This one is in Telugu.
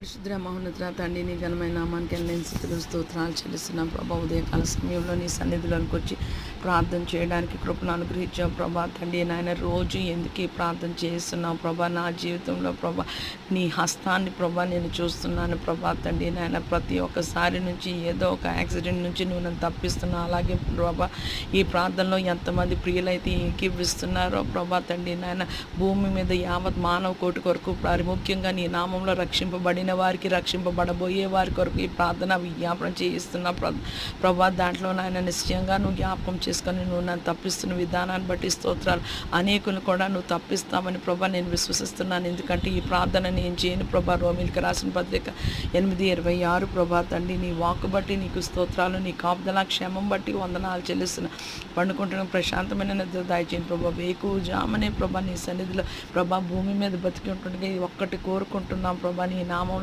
పరిశుద్ర మహోన్నత తండ్రి నీ ఘనమైన నామానికి నేను స్థుతులు స్తోత్రాలు చెల్లిస్తున్నాం ప్రభా. ఉదయకాల సమయంలో నీ సన్నిధిలోనికి వచ్చి ప్రార్థన చేయడానికి కృపను అనుగ్రహించావు ప్రభా. తండ్రి నాయన రోజు ఎందుకు ప్రార్థన చేస్తున్నావు ప్రభా. నా జీవితంలో ప్రభా నీ హస్తాన్ని ప్రభా నేను చూస్తున్నాను ప్రభా. తండ్రి నాయన ప్రతి ఒక్కసారి నుంచి ఏదో ఒక యాక్సిడెంట్ నుంచి నువ్వు నన్ను తప్పిస్తున్నావు. అలాగే ప్రభా ఈ ప్రార్థనలో ఎంతమంది ప్రియులైతే ఏకీవిస్తున్నారో ప్రభా తండ్రి నాయన భూమి మీద యావత్ మానవ కోటి కొరకు ప్రాముఖ్యంగా నీ నామంలో రక్షింపబడిన వారికి రక్షింపబడబోయే వారి కొరకు ఈ ప్రార్థన విజ్ఞాపనం చేయిస్తున్న ప్రభా. దాంట్లో నాయన నిశ్చయంగా నువ్వు జ్ఞాపకం చేసుకొని నువ్వు నన్ను తప్పిస్తున్న విధానాన్ని బట్టి స్తోత్రాలు. అనేకులు కూడా నువ్వు తప్పిస్తామని ప్రభా నేను విశ్వసిస్తున్నాను. ఎందుకంటే ఈ ప్రార్థన నేను చేయను ప్రభా. రోమిలికి రాసిన పత్రిక 8:26 ప్రభా తండ్రి నీ వాక్కు బట్టి నీకు స్తోత్రాలు, నీ కాపుదల క్షేమం బట్టి వందనాలు చెల్లిస్తున్నా. పండుకుంటున్న ప్రశాంతమైన నిద్ర దయచేయండి ప్రభా. వేకు జామనే ప్రభా నీ సన్నిధిలో ప్రభా భూమి మీద బతికి ఉంటుండగా ఒక్కటి కోరుకుంటున్నాం ప్రభా. నీ నామంలో